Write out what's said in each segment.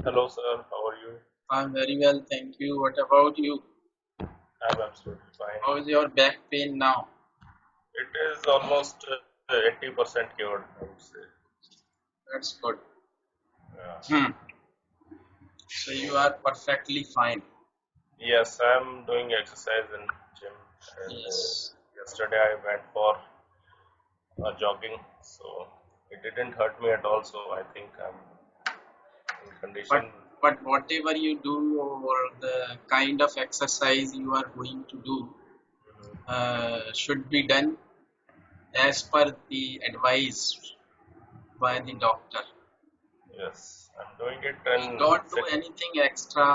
Hello, sir. How are you? I'm very well, thank you. What about you? I'm absolutely fine. How is your back pain now? It is almost 80% cured, I would say. That's good. Yeah. Hmm. So you So, are perfectly fine. yes, I'm doing exercise in gym, and Yes. yesterday I went for jogging, so it didn't hurt me at all. So I think I'm in But condition. but whatever you do or the kind of exercise you are going to do Mhm. should be done as per the advice by the doctor. Yes, I'm doing it, You and don't do anything extra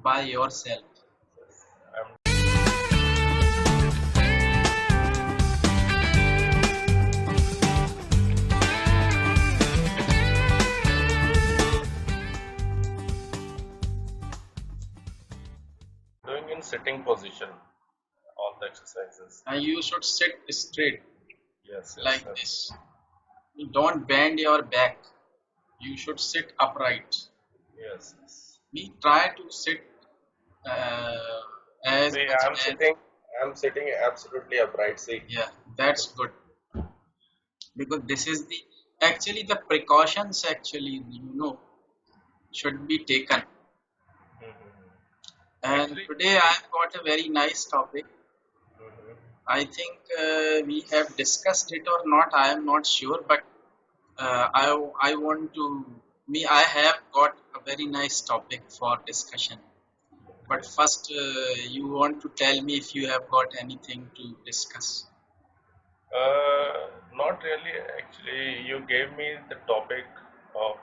by yourself. I'm doing in sitting position all the exercises. And you should sit straight Yes, yes, like sir. this. You don't bend your back. You should sit upright. Yes, yes. We try to sit uh, as See, much I'm as sitting. I'm sitting absolutely upright. See. yeah, that's good because this is the actually the precautions should be taken. Mhm. And Actually, today I've got a very nice topic. mhm. I think we have discussed it or not. I am not sure, but I want to me I have got a very nice topic for discussion. But Okay. first, you want to tell me if you have got anything to discuss. Not really. Actually, you gave me the topic of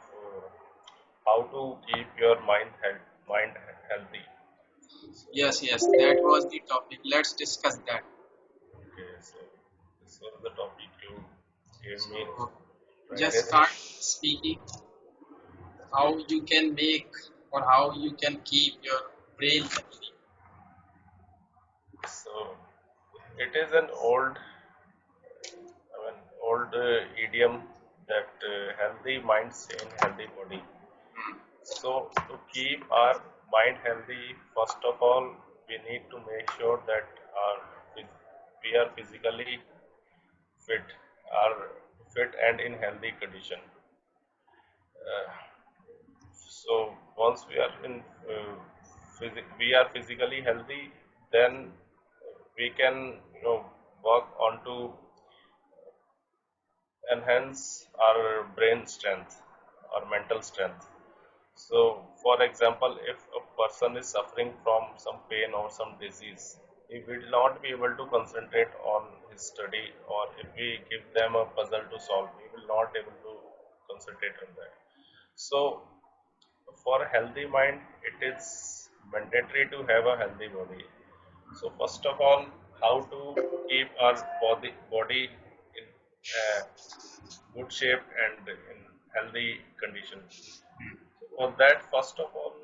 how to keep your mind healthy. So, Yes, yes, that was the topic. Let's discuss that. okay. So this was the topic you gave me. So, I just guess. start speaking how you can make or how you can keep your brain healthy. So it is an old idiom that healthy minds in healthy body. So, to keep our mind healthy, first of all, we need to make sure that our, we are physically fit, are fit and in healthy condition. So, once we are we are physically healthy, then we can work on to enhance our brain strength, our mental strength. So, for example, if a person is suffering from some pain or some disease, he will not be able to concentrate on his study, or if we give them a puzzle to solve, he will not able to concentrate on that. So, for a healthy mind, it is mandatory to have a healthy body. So, first of all, how to keep our body in good shape and in healthy condition. For that, first of all,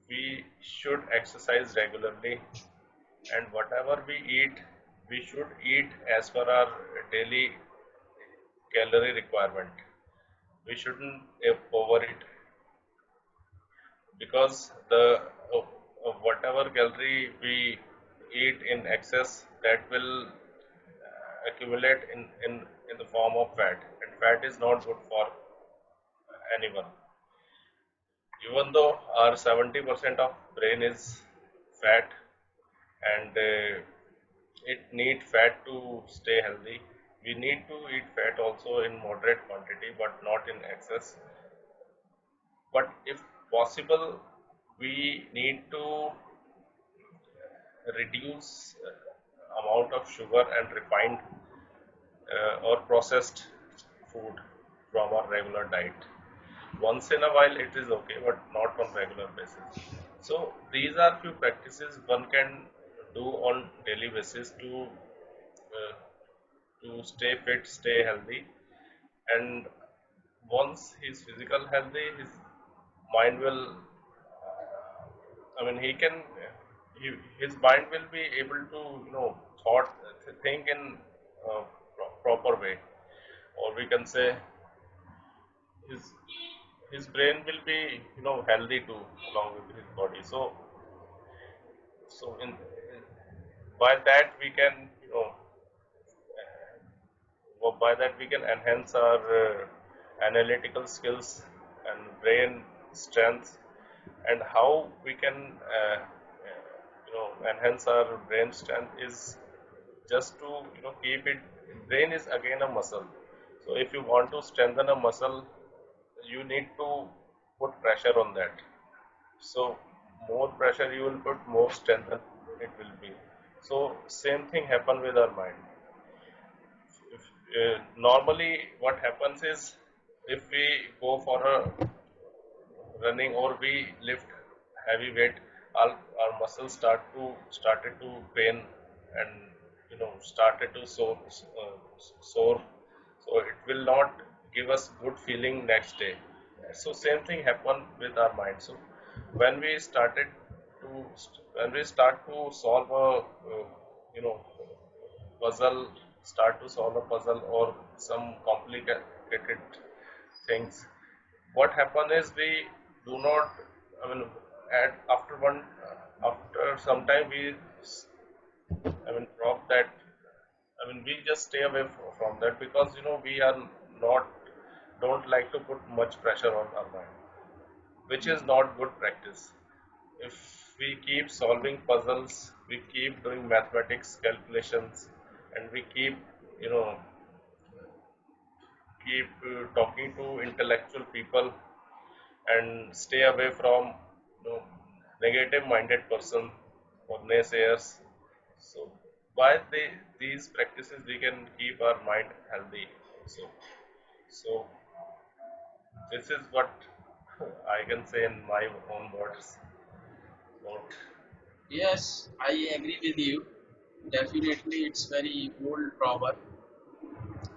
we should exercise regularly, and whatever we eat, we should eat as per our daily calorie requirement. We shouldn't overeat, because the whatever calorie we eat in excess, that will accumulate in the form of fat, and fat is not good for anyone. Even though our 70% of brain is fat, and it need fat to stay healthy. We need to eat fat also in moderate quantity, but not in excess. But if possible, we need to reduce amount of sugar and refined or processed food from our regular diet. Once in a while it is okay, but not on regular basis. So these are few practices one can do on daily basis uh, to stay fit, stay healthy. And once he's physical healthy, his mind will, I mean, his mind will be able to, thought, think in proper way, or we can say his his brain will be healthy too along with his body. So by that we can by that we can enhance our analytical skills and brain strength. And how we can enhance our brain strength is just to keep it. Brain is again a muscle, so if you want to strengthen a muscle, you need to put pressure on that. So more pressure you will put, more strengthen it will be. So same thing happen with our mind. Normally what happens is, if we go for a running or we lift heavy weight, our muscles started to pain, and started to sore. So it will not give us good feeling next day. So same thing happen with our mind. So when we started when we start to solve a you know puzzle, start to solve a puzzle or some complicated things, what happen is we do not, I mean, after after some time we, drop that. We just stay away from that, because we are not, don't like to put much pressure on our mind, which is not good practice. If we keep solving puzzles, we keep doing mathematics calculations, and we keep you know talking to intellectual people, and stay away from negative minded person or naysayers. So by these practices we can keep our mind healthy. So so this is what I can say in my own words about. Yes, I agree with you. Definitely, it's very old proverb,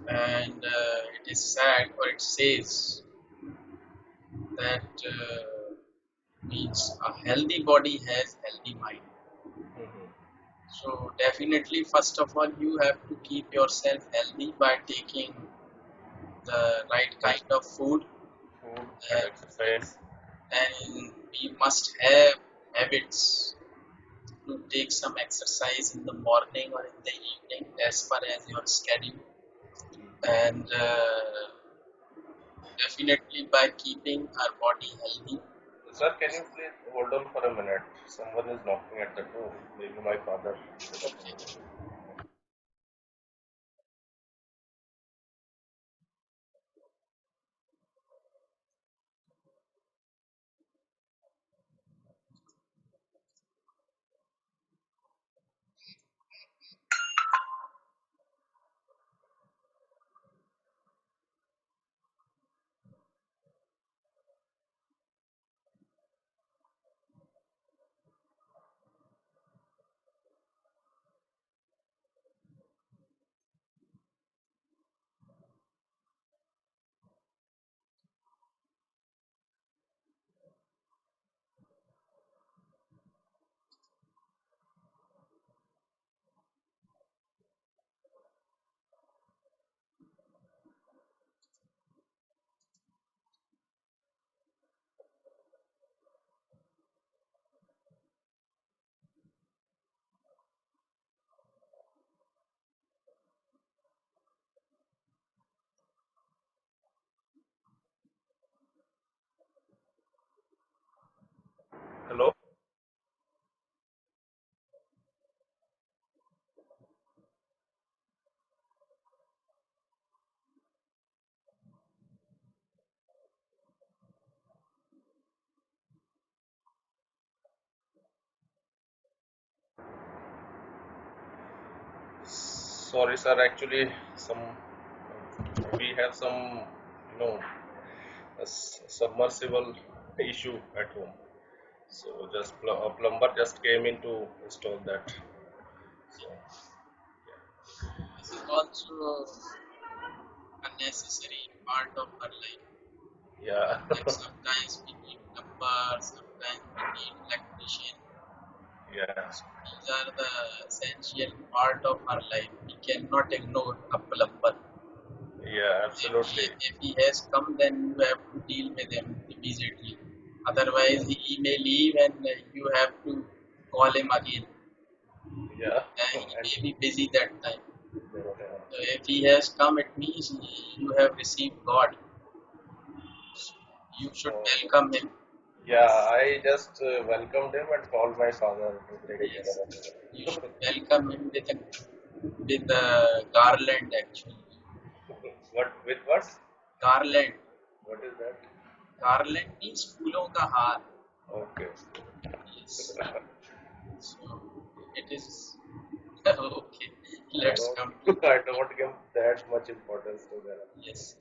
and it is sad, or it says that means a healthy body has healthy mind. Mhm. So definitely, first of all, you have to keep yourself healthy by taking the right Yes, kind of food, food and and exercise. we must have habits to take some exercise in the morning or in the evening as per as your schedule, and definitely by keeping our body healthy. Sir, can you please hold on for a minute? Someone is knocking at the door. Maybe my father. Just a Okay. minute. Hello. Sorry, sir. Actually, some we have some, submersible issue at home. So just a plumber just came in to install that. So This is also a necessary part of our life. yeah, Like sometimes we need plumber, sometimes we need electrician. yeah, So these are the essential part of our life. We cannot ignore a plumber. yeah. If Absolutely. he has come, then you have to deal with him. If immediately. Otherwise, he may leave and you have to call him again. Yeah, He and may be busy that time. yeah. If he has come, it means you have received God. You should So welcome him. yeah, I just welcomed him and called my father to take care Yes, you of should him. welcome him with a garland actually. What with what? Garland. What is that? Garland means फूलों का हार. Okay. Yes. So it is okay. I Let's don't come to I don't give that much importance to that. yes.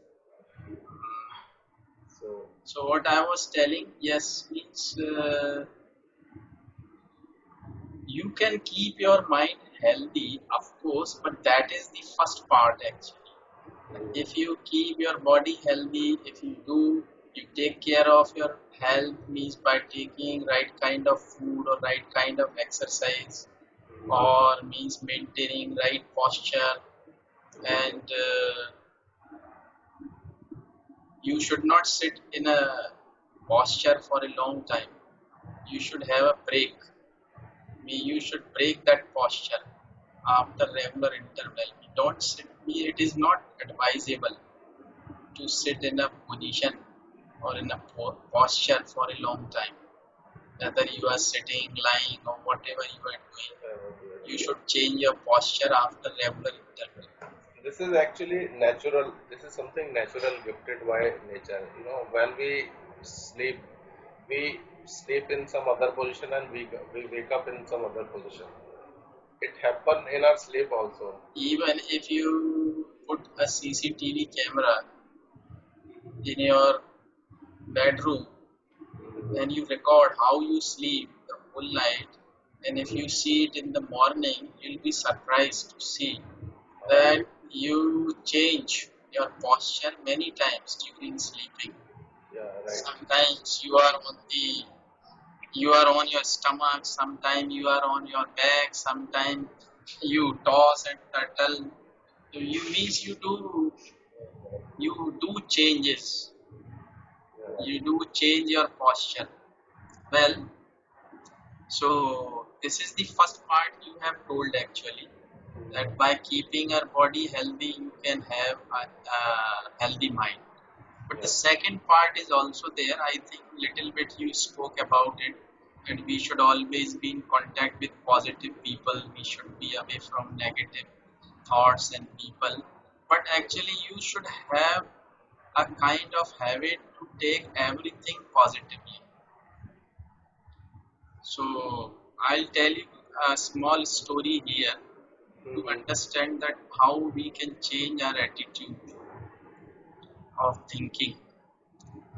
So So what I was telling, yes, means you can keep your mind healthy, of course, but that is the first part actually. If you keep your body healthy, if you do, you take care of your health means by taking right kind of food or right kind of exercise or means maintaining right posture and you should not sit in a posture for a long time. You should have a break. You should break that posture after regular interval. You don't sit. It is not advisable to sit in a position or in a posture for a long time. Whether you are sitting, lying, or whatever you are doing, you should change your posture after regular interval. this is actually natural. This is something natural gifted by nature. When sleep, we sleep in some other position and we wake up in some other position. It happen in our sleep also. Even if you put a CCTV camera in your bedroom and you record how you sleep the whole night, and if you see it in the morning, you'll be surprised to see that You, you change your posture many times during sleeping. yeah, right. Sometimes you are on your stomach, sometimes you are on your back, sometimes you toss and turtle. So you means you do changes. Yeah, You do change your posture. Well, so this is the first part you have told actually that by keeping our body healthy, you can have a healthy mind. But the yeah, second part is also there. I think little bit you spoke about it, and we should always be in contact with positive people. We should be away from negative thoughts and people. But actually, you should have a kind of habit to take everything positively. So I'll tell you a small story here to yeah. understand that how we can change our attitude of thinking.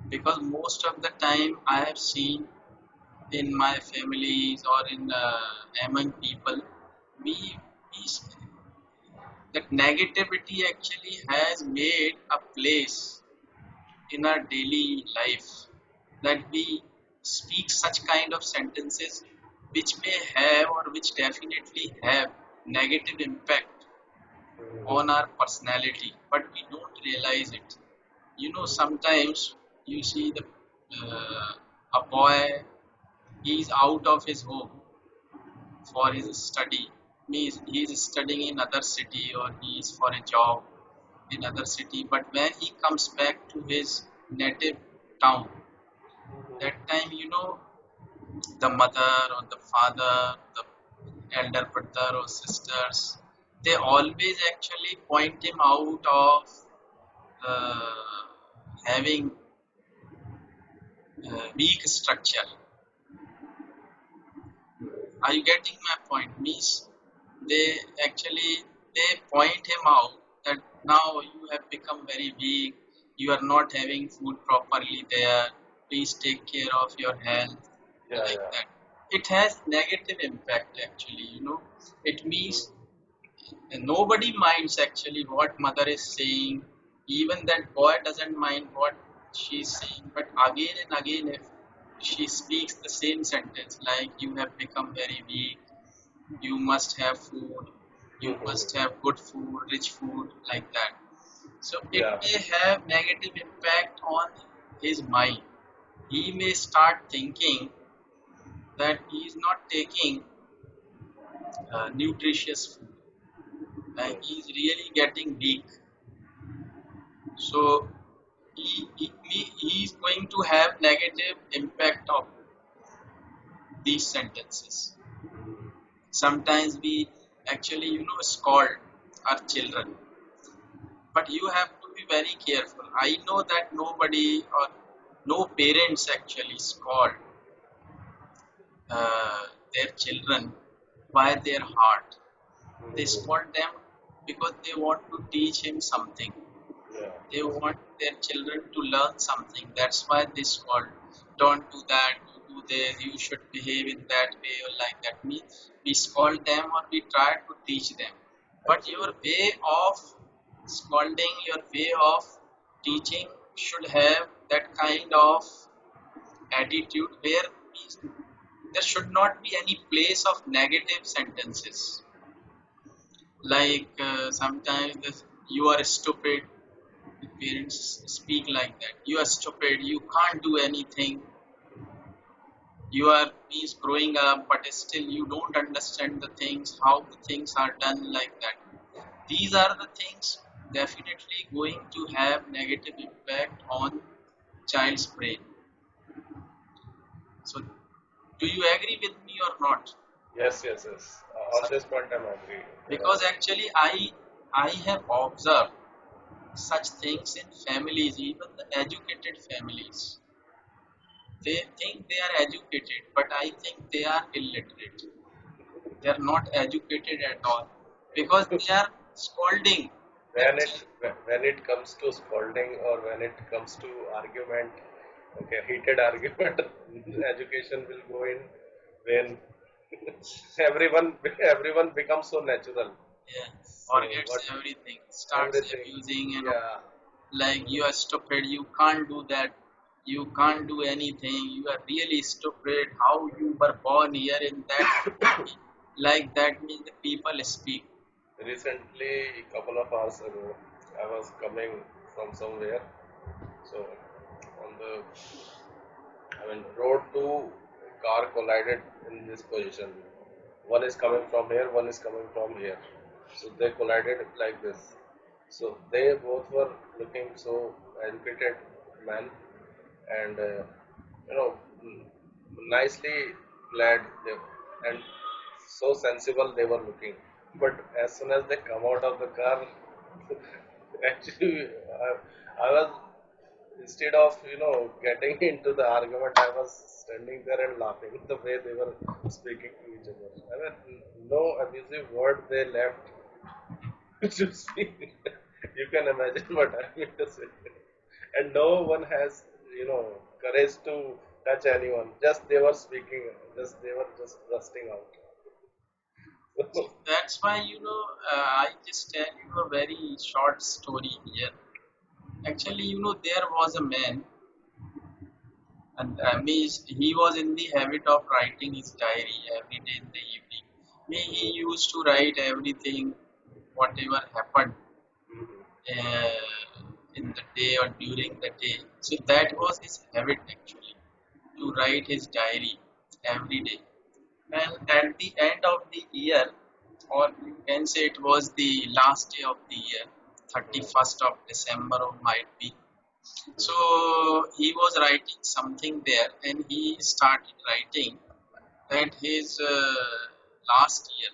Because most of the time I have seen in my families or in among people, we that negativity actually has made a place in our daily life that we speak such kind of sentences which may have or which definitely have negative impact on our personality, but we don't realize it. Sometimes you see a boy, he's out of his home for his study. Means he's studying in other city or he's for a job in other city. But when he comes back to his native town, that time the mother or the father, the elder brother or sisters, they always actually point him out of uh, having weak structure. Are you getting my point? Means they actually they point him out that now you have become very weak. You are not having food properly there. Please take care of your health, Yeah, like yeah. that. It has negative impact actually. It means nobody minds actually what mother is saying. Even that boy doesn't mind what she's saying, but again and again if she speaks the same sentence like you have become very weak, you must have food, you must have good food, rich food, like that. So it Yeah, may have negative impact on his mind. he may start thinking that he is not taking nutritious food and Hmm. he is really getting weak. So he is going to have negative impact of these sentences. Sometimes we actually, scold our children, but you have to be very careful. I know that nobody or no parents actually scold uh, their children by their heart. They scold them because they want to teach him something. Yeah. They want their children to learn something. That's why they scold. Don't do that, do this, you should behave in that way or like that. We scold them or we try to teach them. But your Absolutely. way of scolding, your way of teaching should have that kind of attitude where there should not be any place of negative sentences. Like sometimes you are stupid, the parents speak like that. You are stupid, you can't do anything. You are means growing up, but still you don't understand the things, how the things are done like that. These are the things definitely going to have negative impact on child's brain. So, do you agree with me or not? Yes, yes, yes. On this point, I'm agree. Because actually, I have observed such things in families, even the educated families. They think they are educated, but I think they are illiterate. They are not educated at all because they are scolding their when it children. when it comes to scolding or when it comes to argument, okay, heated argument, education will go in when everyone becomes so natural. Yeah, So forgets what everything, starts everything, abusing and all. yeah, Like you are stupid, you can't do that, you can't do anything, you are really stupid. How you were born here in that country? Like that means the people speak. recently a couple of hours ago I was coming from somewhere, so on the road two car collided in this position. One is coming from here, one is coming from here. So they collided like this. So they both were looking so educated man and you know mm, nicely clad they, and so sensible they were looking. But as soon as they come out of the car, actually I was instead of getting into the argument, I was standing there and laughing the way they were speaking to each other. I mean, no abusive word they left to speak. You can imagine what I mean to say. And no one has, courage to touch anyone. Just they were speaking, just they were just rusting out. So So, that's why I just tell you a very short story here. Actually, there was a man, and he was in the habit of writing his diary every day in the evening. He used to write everything, whatever happened in the day or during the day. So that was his habit actually, to write his diary every day. And at the end of the year, or you can say it was the last day of the year, 31st of December or might be. So he was writing something there and he started writing that his last year,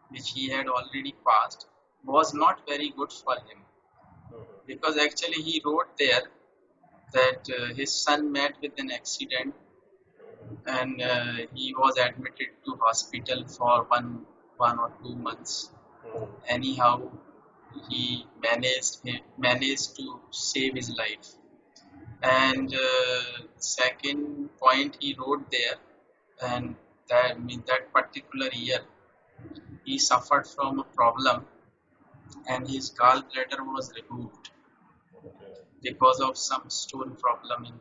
which he had already passed, was not very good for him because actually he wrote there that his son met with an accident and he was admitted to hospital for one or 2 months. Anyhow, he managed to save his life. And second point he wrote there, and that that particular year he suffered from a problem, and his gallbladder was removed because of some stone problem in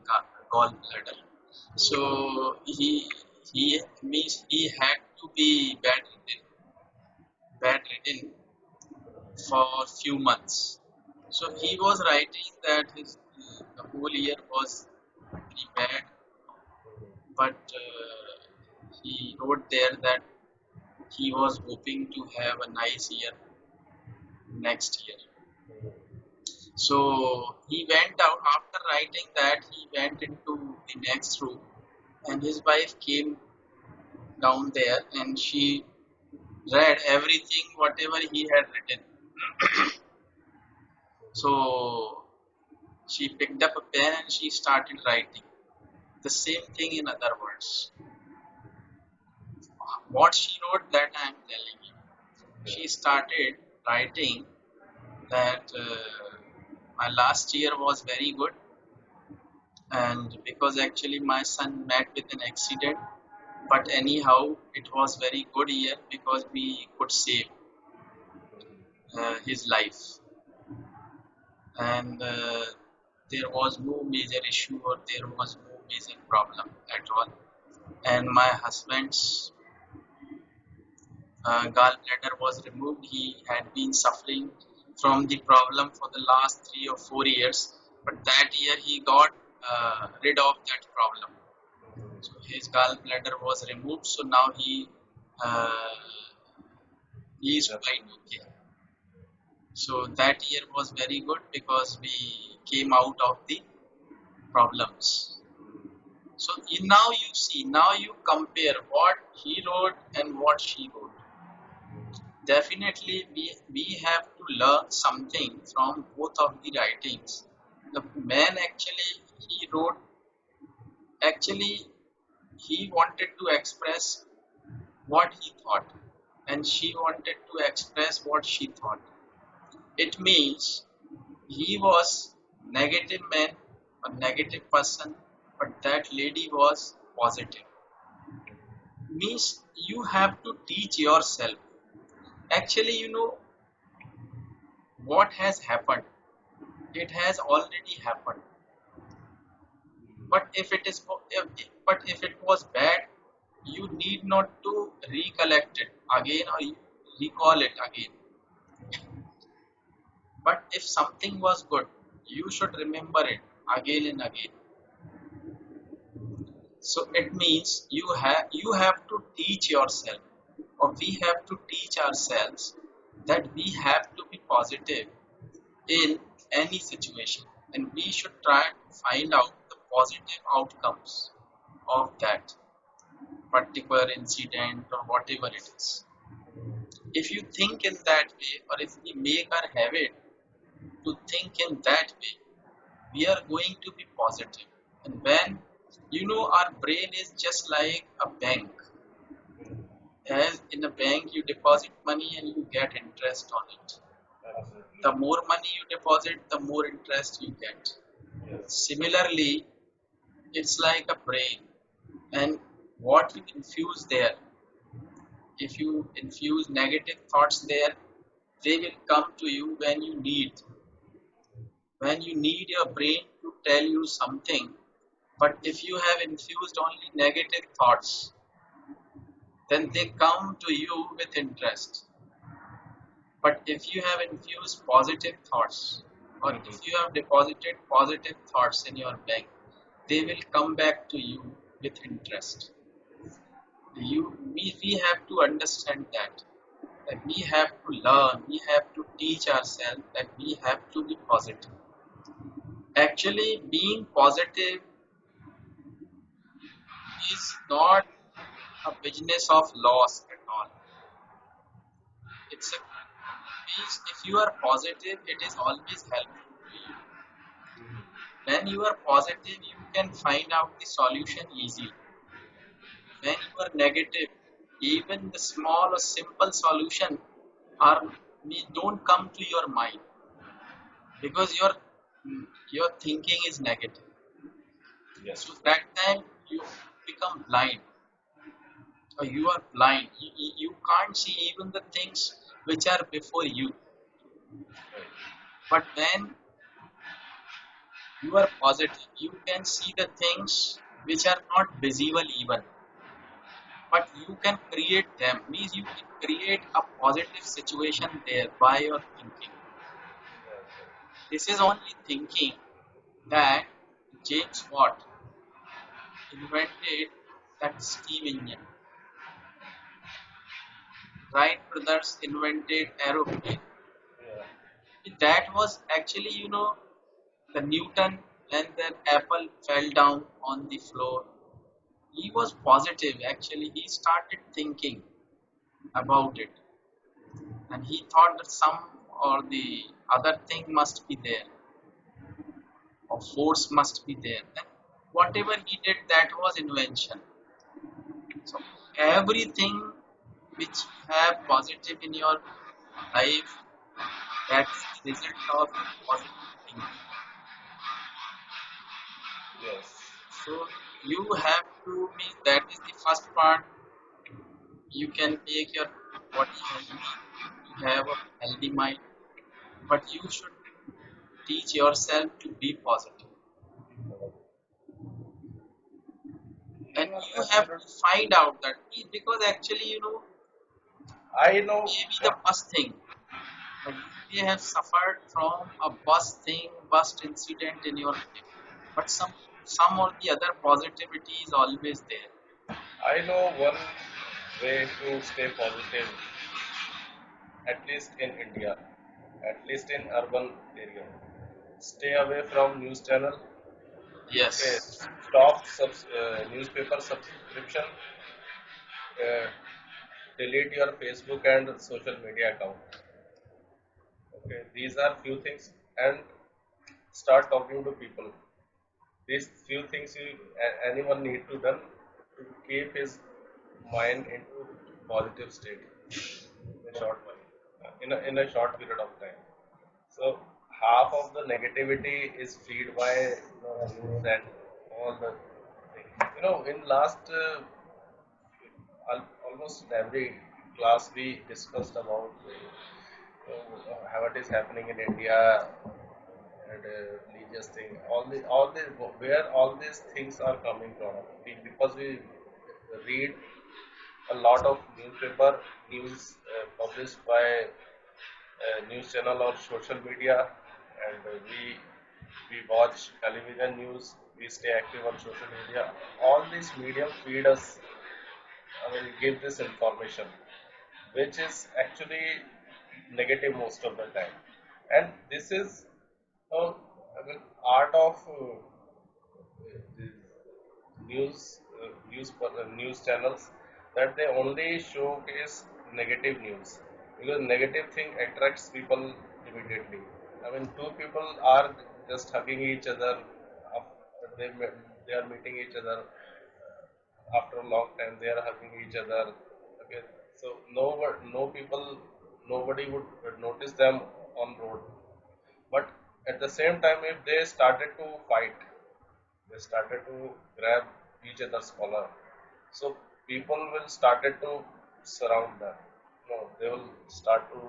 gallbladder. So he means he had to be bedridden for a few months. So he was writing that his the whole year was very bad, but he wrote there that he was hoping to have a nice year next year. So he went out after writing that he went into the next room and his wife came down there and she read everything whatever he had written. So she picked up a pen and she started writing the same thing in other words. What she wrote that I am telling you. She started writing that my last year was very good, and because actually my son met with an accident, but anyhow it was very good year because we could save his life, and there was no major issue or there was no major problem at all. And my husband's gallbladder was removed. He had been suffering from the problem for the last 3 or 4 years, but that year he got rid of that problem. So his gallbladder was removed. So now uh, he is That's quite good. okay. So that year was very good because we came out of the problems. So now you see, now you compare what he wrote and what she wrote. Definitely, we have to learn something from both of the writings. The man he wrote, actually, he wanted to express what he thought, and she wanted to express what she thought. It means he was negative man, a negative person, but that lady was positive. Means you have to teach yourself. Actually, you know what has happened. It has already happened. But if it was bad, you need not to recollect it again or you recall it again. But if something was good, you should remember it again and again. So it means you have to teach yourself, or we have to teach ourselves that we have to be positive in any situation, and we should try to find out the positive outcomes of that particular incident or whatever it is. If you think in that way, or if we make our habit to think in that way, we are going to be positive. And when our brain is just like a bank. As in a bank, you deposit money and you get interest on it. Absolutely. The more money you deposit, the more interest you get. Yes. Similarly, it's like a brain, and what you infuse there, if you infuse negative thoughts there, they will come to you when you need your brain to tell you something. But if you have infused only negative thoughts, then they come to you with interest. But if you have infused positive thoughts, or Mhm. if you have deposited positive thoughts in your bank, they will come back to you with interest. We have to understand that we have to learn, we have to teach ourselves that we have to be positive. Actually, being positive is not a business of loss at all. It's a means if you are positive, it is always helpful to you. When you are positive, you can find out the solution easily. When you are negative, even the small or simple solution are we don't come to your mind because your thinking is negative. So Yes. that time you become blind, or you are blind. You can't see even the things which are before you. Right. But when you are positive, you can see the things which are not visible even, but you can create them. Means you can create a positive situation there by your thinking. Yes. This is only thinking that James Watt. invented that steam engine. Wright brothers invented aeroplane. Yeah. That was actually, the Newton when the apple fell down on the floor. He was positive. Actually, he started thinking about it, and he thought that some or the other thing must be there, or force must be there. And whatever he did, that was invention. So everything which you have positive in your life, that's the result of positive thinking. Yes. So you have to mean that is the first part. You can make your body healthy, to have a healthy mind, but you should teach yourself to be positive. And You are you have absolute. to find out that because actually, I it know may be the what bus thing, but you may have suffered from a bus thing, bus incident in your life. But some or the other positivity is always there. I know one way to stay positive, at least in India, at least in urban area. Stay away from news channel. Okay, Yes. stop newspaper subscription. Uh, delete your Facebook and social media account. Okay, these are few things, and start talking to people. These few things anyone need to done to keep his mind into positive state in a short while, in a short period of time. So half of the negativity is feed by news and all the things. In last almost in every class we discussed about what is happening in India and religious thing. All the where all these things are coming from. Because we read a lot of newspaper news published by news channel or social media, and we watch television news. We stay active on social media. All these medium feed us. I mean, give this information, which is actually negative most of the time. And this is, I mean, art of these news channels, that they only showcase negative news, because negative thing attracts people immediately. I mean, two people are just hugging each other. They are meeting each other after a long time. They are hugging each other. Okay, so no people, nobody would notice them on road. But at the same time, if they started to fight, they started to grab each other's collar. So people will started to surround them. No, they will start to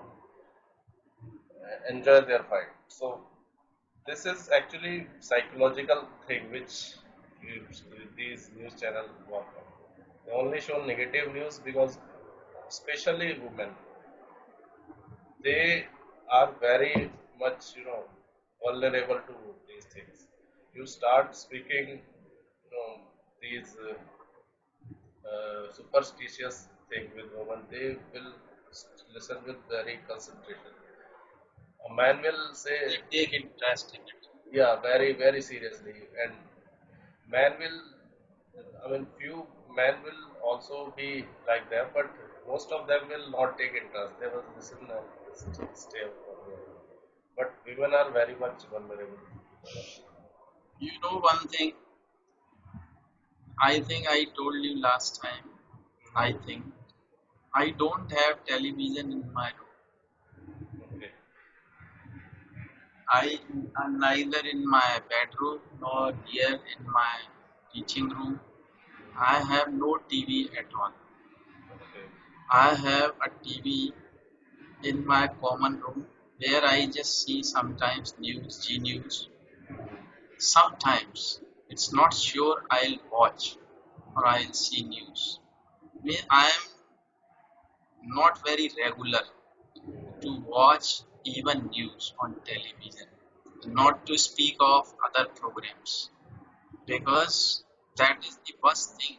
enjoy their fight. So this is actually psychological thing which these news channels work on. They only show negative news because, especially women, they are very much vulnerable to these things. You start speaking these superstitious thing with women, they will listen with very concentration. A man will say, They take interest in it. yeah, very, very seriously. And man will, I mean, few men will also be like them, but most of them will not take interest. They will listen and stay. But women are very much vulnerable. You know one thing, I think I told you last time, I think I don't have television in my room. Okay. I am neither in my bedroom nor here in my teaching room. I have no TV at all. Okay. I have a TV in my common room where I just see sometimes news, G news. Sometimes it's not sure I'll watch or I'll see news. I am not very regular to watch even news on television, not to speak of other programs, because That is the worst thing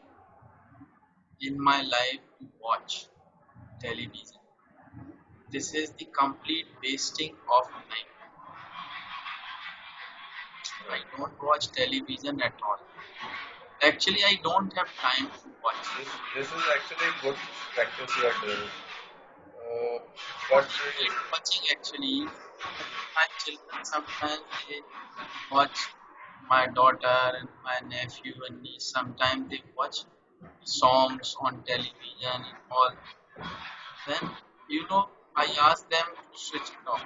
in my life to watch television. This is the complete wasting of time. I Right. don't watch television at all. Actually, I don't have time to watch. This is actually good practice you are doing. Uh, No, but I hate watching actually. My children sometimes they watch my daughter and my nephew and niece. Sometimes they watch songs on television and all. Then I ask them to switch it off.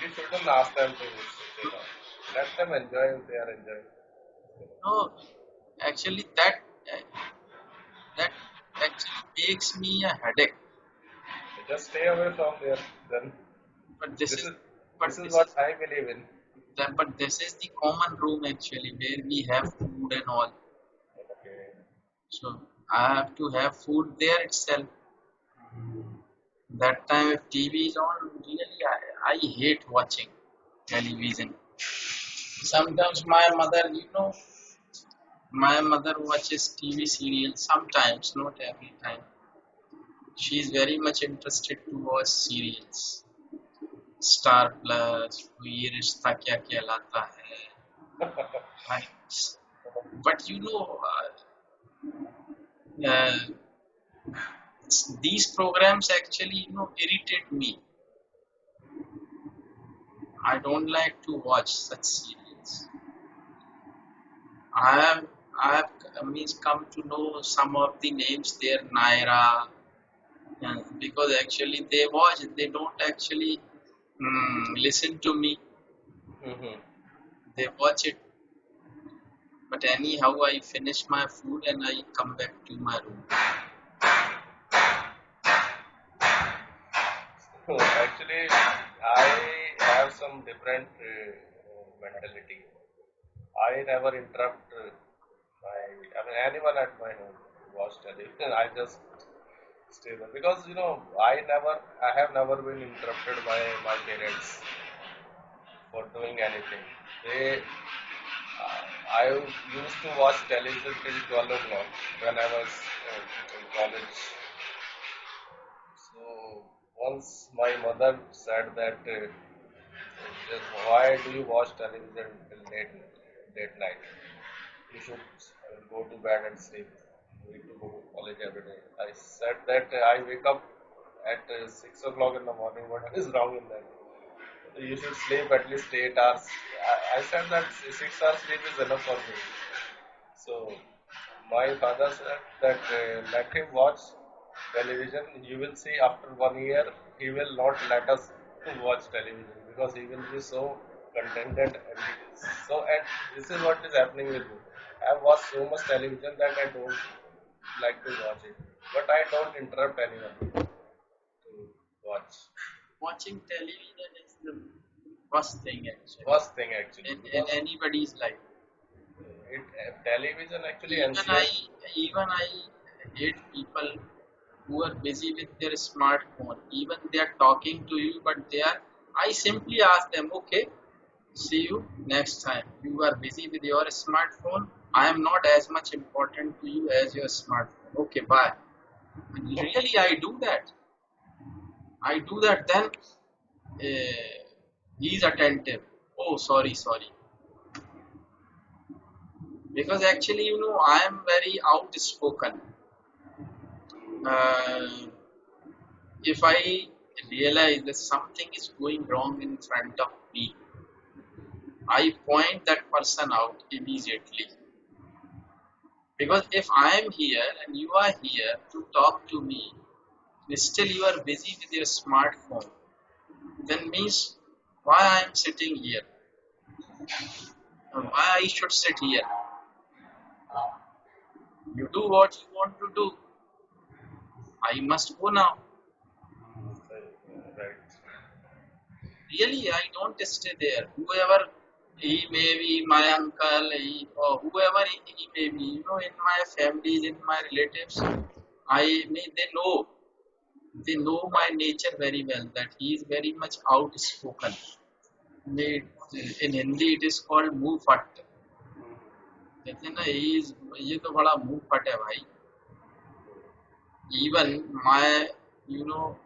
you shouldn't ask them to switch it off. Let them enjoy if they are enjoying. No, actually that actually makes me a headache. Just stay away from there. Then But this this is is but this is this what is I believe in. but this is the common room actually where we have food and all. Okay. So I have to have food there itself. That time if TV is on, really I hate watching television. Sometimes my mother watches TV serials sometimes, not every time. She is very much interested to watch serials. Star Plus, ये रिश्ता क्या कहलाता है, right? But these programs actually irritate me. I don't like to watch such serials. I have I have means come to know some of the names there, Naira, because actually they watch, they don't actually listen to me. Mm-hmm. They watch it, but anyhow, I finish my food and I come back to my room. So actually, I have some different mentality. I never interrupt anyone at my home to watch television. I just stay there because I have never been interrupted by my parents for doing anything. They I used to watch television till 12 o'clock when I was in college. So once my mother said that, just why do you watch television till late night? You should go to bed and sleep. You need to go to college every day. I said that I wake up at 6 o'clock in the morning. What is wrong in that? You should sleep at least 8 hours. I said that 6 hours sleep is enough for me. So my father said that let him watch television. You will see after 1 year he will not let us to watch television because he will be so contented and this is what is happening with me. I have watched so much television that I don't like to watch it, but I don't interrupt anyone to watch. Watching television is the worst thing actually Worst thing actually in because anybody's life. television actually Even I ensures. even I hate people who are busy with their smartphone. Even they are talking to you, but I simply ask them, okay, see you next time. You are busy with your smartphone. I am not as much important to you as your smartphone. Okay, bye. And really, I do that. I do that. Then he is attentive. Oh, sorry, sorry. Because actually, I am very outspoken. Uh, if I realize that something is going wrong in front of me, I point that person out immediately. Because if I am here and you are here to talk to me, and still you are busy with your smartphone, then means why I am sitting here, or why I should sit here. You do what you want to do. I must go now. Right. Really, I don't stay there. Whoever he may be, my uncle, or whoever he may be, in my families, in my relatives, they know my nature very well. That he is very much outspoken. They, in Hindi it is called मुंह फट. कहते हैं ना ये तो बड़ा मुंह फट है भाई. Even my, you know,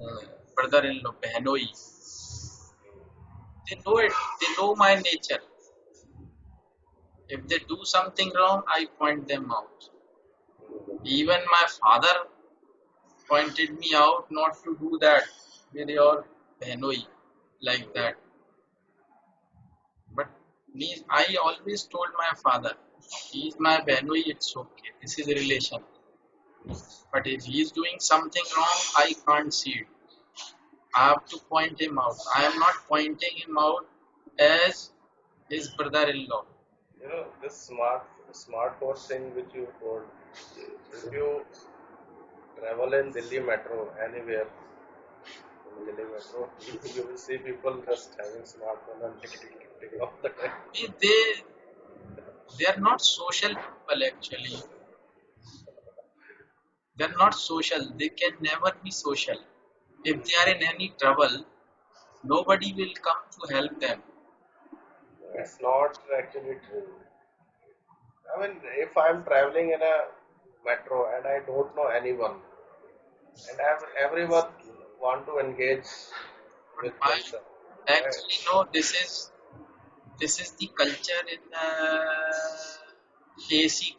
uh, brother-in-law, Behnoi, they know it. They know my nature. If they do something wrong, I point them out. Even my father pointed me out not to do that with your Behnoi like that. But me, I always told my father, he is my Behnoi, it's okay. This is a relation. But if he is doing something wrong, I can't see it. I have to point him out. I am not pointing him out as his brother-in-law. This smartphone thing which you told, if you travel in Delhi metro anywhere in Delhi metro, you will see people just having smartphone and tick all the time. They are not social people actually. They are not social. They can never be social. If they are in any trouble, nobody will come to help them. It's not actually true. I mean, if I'm traveling in a metro and I don't know anyone, and everyone want to engage But with I themselves, right? actually know this is the culture in AC.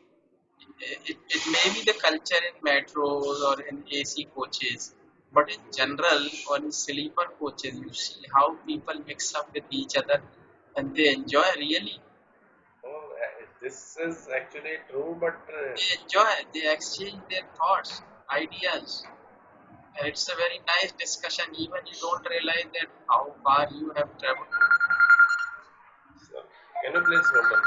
It may be the culture in metros or in AC coaches, but in general, on sleeper coaches, you see how people mix up with each other and they enjoy really. Oh, this is actually true, but They enjoy, they exchange their thoughts, ideas. And it's a very nice discussion, even you don't realize that how far you have traveled. so, can you please hold on?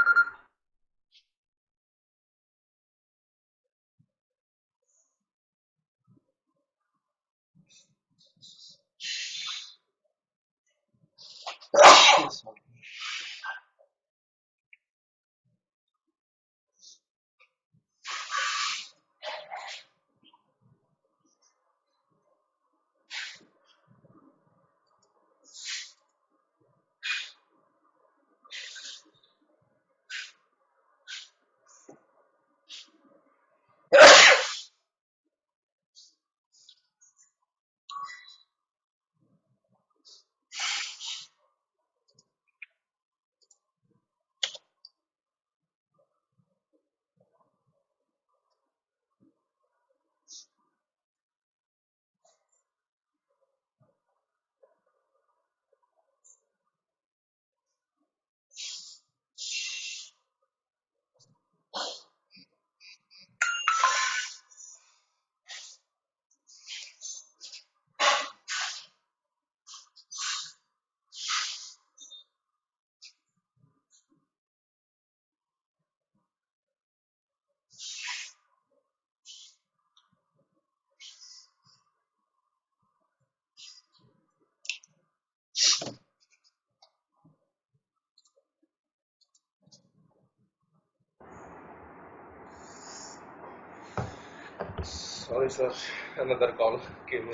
Sorry, sir. Another call came in.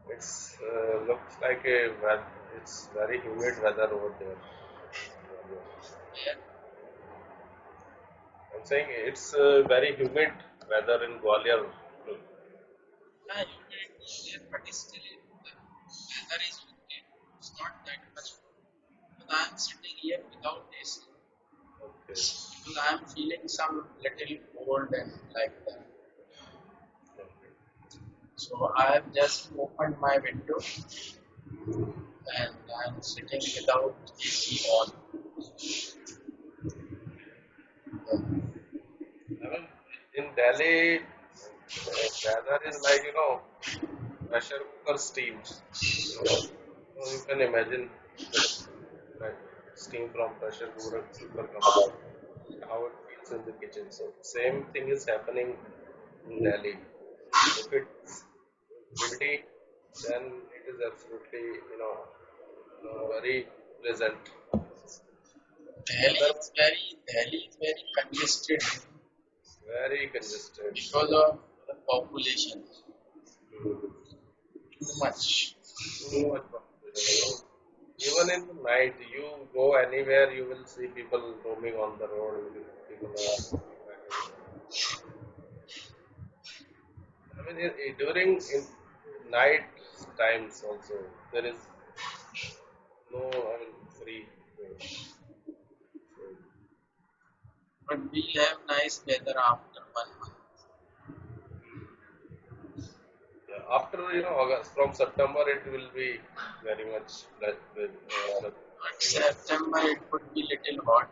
It's looks like it's very humid weather over there. Yeah, I'm saying it's very humid weather in Gwalior. yeah, humidity is there, but still the weather is okay. It's not that much. But I am sitting here without AC Okay. because I am feeling some little cold and like that. So I have just opened my window and I am sitting without AC on. I mean, in Delhi, weather is like pressure cooker steam. You can imagine the like steam from pressure cooker comes out, how it feels in the kitchen. So same thing is happening in Delhi. If it's windy, then it is absolutely very pleasant. Other Delhi is very congested very congested. because of the population. too much. too much population. Even in the night, you go anywhere, you will see people roaming on the road. People are roaming back and forth. I mean, during in night times also, there is no, I mean, free road. So, But we have nice weather after 1 month. yeah, after August, from September, it will be very much pleasant. But September it could be little hot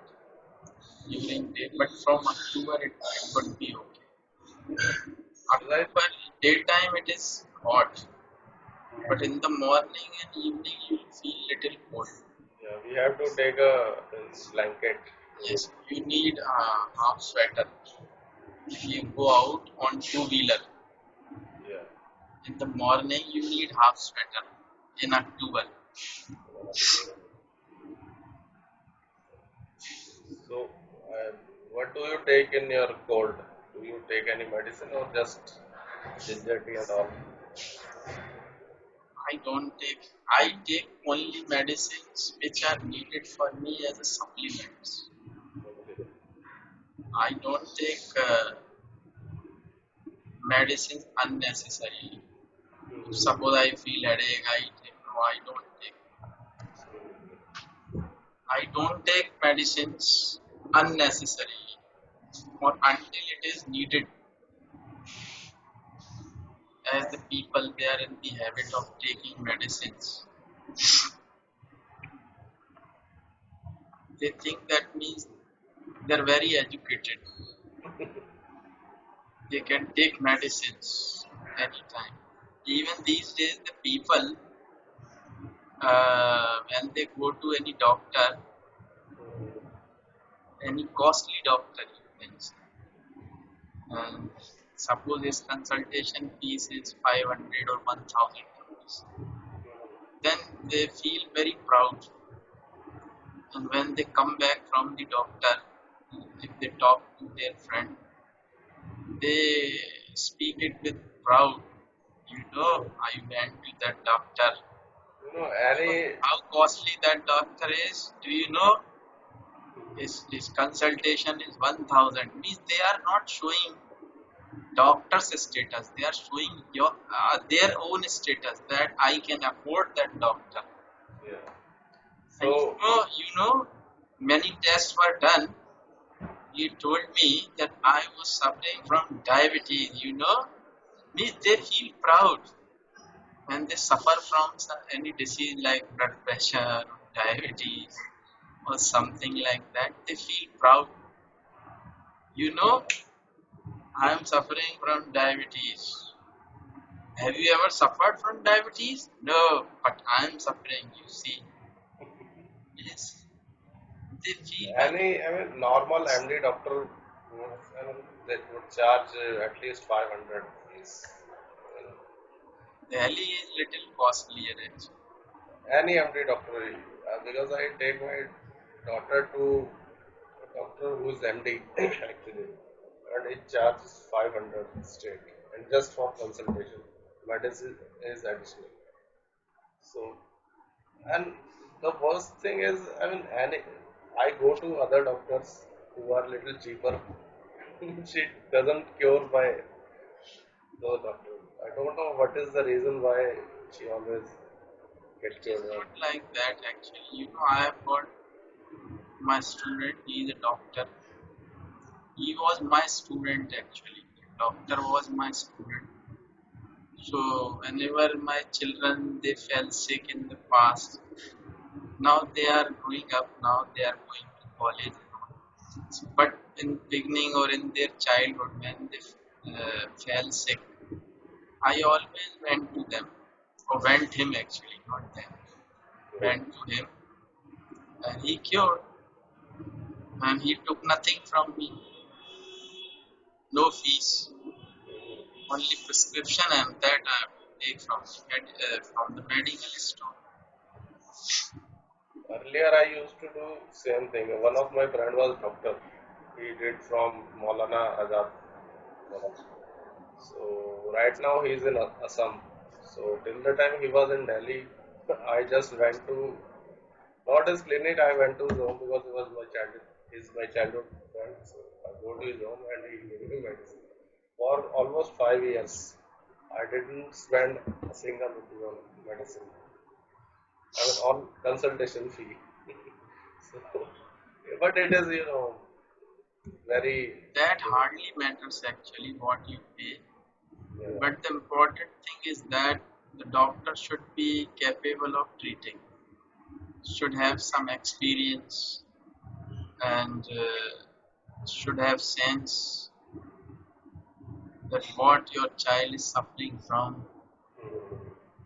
during day, but from October it could be okay. Right? October daytime it is hot, but in the morning and evening you will feel little cold. Yeah, we have to take a blanket. Yes, you need a half sweater if you go out on two-wheeler. Yeah. In the morning you need half sweater in October. So, uh, what do you take in your cold? Do you take any medicine or just ginger tea and all? I don't take. I take only medicines which are needed for me as a supplements. Okay. I don't take medicines unnecessarily. Suppose I feel headache, I take. No, I don't take. I don't take medicines unnecessarily or until it is needed. As the people, they are in the habit of taking medicines. They think that means they're very educated. They can take medicines anytime. Even these days, the people, when they go to any doctor, any costly doctor, you can say, and suppose his consultation fees is 500 or 1000 rupees, then they feel very proud. And when they come back from the doctor, if they talk to their friend, they speak it with proud. You know, I went to that doctor. Any How costly that doctor is? Do you know? His consultation is 1000. Means they are not showing doctor's status. They are showing their own status that I can afford that doctor. yeah. And So many tests were done. He told me that I was suffering from diabetes. Means they feel proud when they suffer from any disease like blood pressure, diabetes, or something like that. They feel proud. You know, I am suffering from diabetes. Have you ever suffered from diabetes? No, but I am suffering, you see. Yes, they feel very. any, I mean, normal MD doctor I mean, they would charge at least 500 fees. I mean, Delhi is little costlier actually. any MD doctor, because I take my daughter to a doctor who's MD actually, and it charges 500 straight, and just for consultation. Medicine is additional. So, and the worst thing is, I mean, I go to other doctors who are little cheaper. She doesn't cure by those doctors. I don't know what is the reason why she always get It is cured by. not like that actually. I have got my student, he is a doctor. He was my student actually. Doctor was my student. So whenever my children they fell sick in the past, now they are growing up, now they are going to college and all. But in beginning or in their childhood when they fell sick, I always went to them, or went him actually, not them. Went to him and he cured, and he took nothing from me, no fees, only prescription, and that I have to take from the medical store. Earlier, I used to do same thing. One of my friend was doctor. He did from Maulana Azad College. So right now he's in Assam. So till the time he was in Delhi, I just went to not his clinic. I went to his home because he was my childhood. He's my childhood friend. So I go to his home and he gave me medicine for almost 5 years. I didn't spend a single rupee on medicine. I mean, on consultation fee. So, but it is, very That hardly matters actually what you pay. yeah, But the important thing is that the doctor should be capable of treating, should have some experience, and should have sense that what your child is suffering from.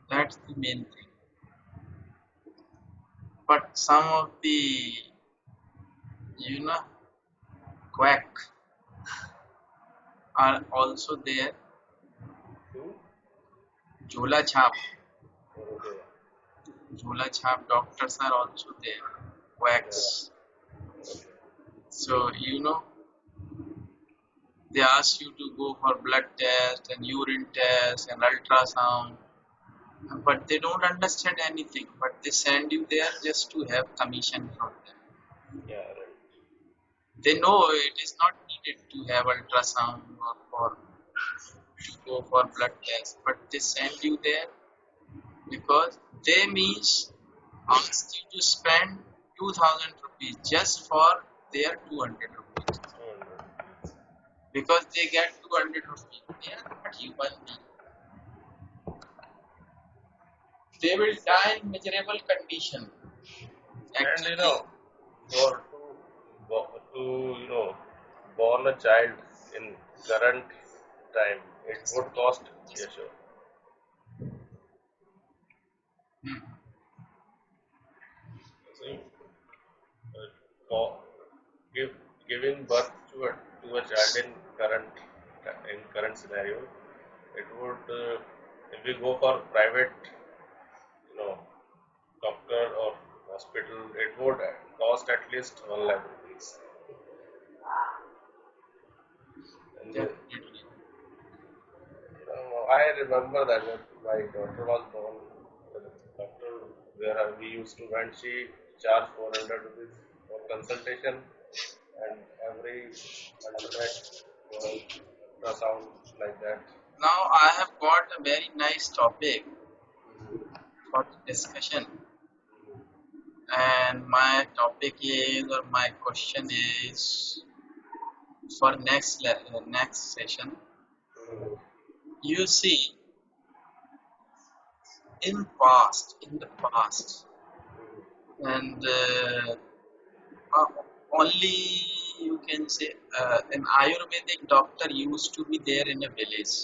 That's the main thing. But some of the, you know, quack are also there. two, Jhola chhap, okay, Jhola chhap doctors are also there. yeah, Quacks. okay, So they ask you to go for blood test and urine test and ultrasound, but they don't understand anything. But they send you there just to have commission from them. yeah, right. They know it is not needed to have ultrasound or for to go for blood test, but they send you there because they means ask you to spend 2000 rupees just for their 200 rupees because they get 200 rupees. They are not human beings. They will die in miserable condition. And Actually, for to born a child in current time, it would cost. Yeah, sure. hmm, See, for give, giving birth to a child in current scenario, it would if we go for private, you know, doctor or hospital, it would cost at least 1 lakh rupees. And definitely. I remember that when my daughter was born, the doctor where we used to went, she charged 400 rupees for consultation and every alternate ultrasound like that. Now I have got a very nice topic for the discussion, and my topic is or my question is for next session. You see, in the past, and uh, only you can say an Ayurvedic doctor used to be there in a village,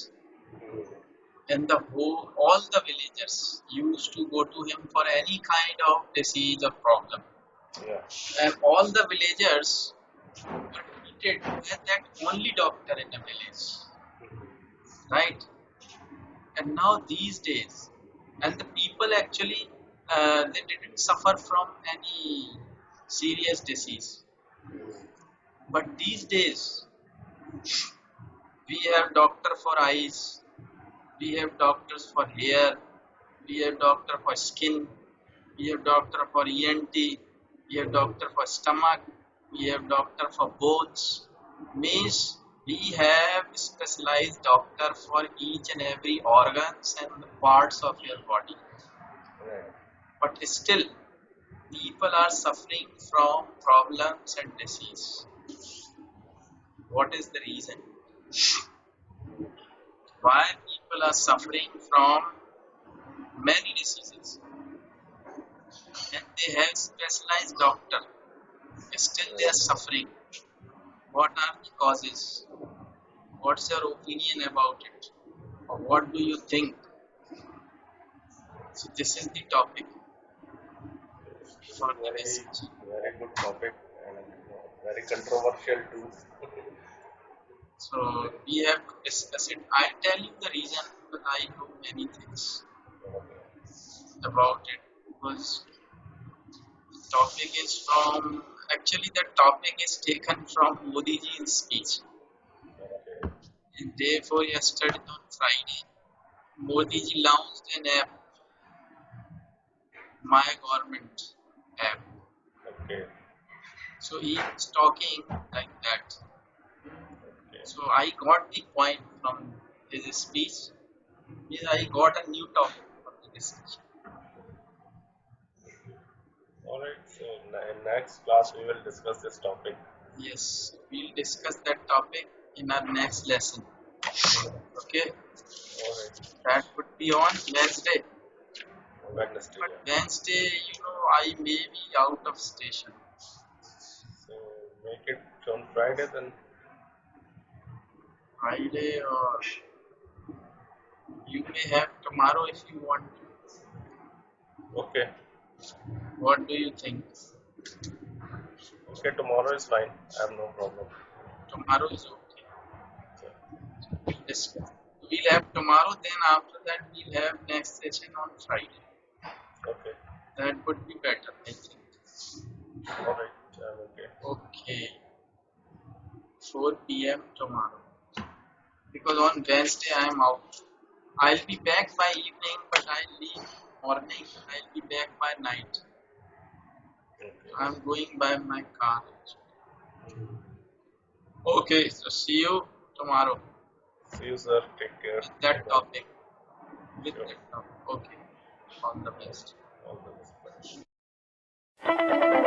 and all the villagers used to go to him for any kind of disease or problem, Yeah. and all the villagers were treated as that only doctor in the village, right? And now these days, and the people actually they didn't suffer from any serious disease, but these days we have doctor for eyes, we have doctors for hair, we have doctor for skin, we have doctor for ENT, we have doctor for stomach, we have doctor for bones. Means we have specialized doctor for each and every organs and the parts of your body. Right. But still, people are suffering from problems and disease. What is the reason? Why people are suffering from many diseases and they have specialized doctor? Still, they are Right. suffering. What are the causes? What's your opinion about it? Or what do you think? So, this is the topic This for is the very, discussion. very good topic and very controversial too. So, we have to discuss it. I'll tell you the reason, but I know many things about it because the topic is from actually the topic is taken from Modi ji's speech Okay. in day before yesterday on Friday. Modi ji launched an app, My Government app. Okay. So he is talking like that. Okay. So I got the point from his speech. Means I got a new topic for the discussion. All right. So in next class we will discuss this topic. Yes, we'll discuss that topic in our next lesson. Okay, All right. that would be on Wednesday. Wednesday. But Yeah. Wednesday, I may be out of station. So make it on Friday then. Friday, or you may have tomorrow if you want to. Okay. What do you think? Okay. Tomorrow is fine. I have no problem. Tomorrow is okay. So, We'll discuss. We'll have tomorrow, then after that, we'll have next session on Friday. okay. That would be better, I think. All right. I'm okay. Okay, 4 p.m. tomorrow. Because on Wednesday I am out. I'll be back by evening, but I'll leave morning. I'll be back by night. Okay. I'm going by my car. Okay, so see you tomorrow See you, sir. Take care. with Bye that bye. topic. With Sure. that topic. Okay, all the All, best. all the best. Bye.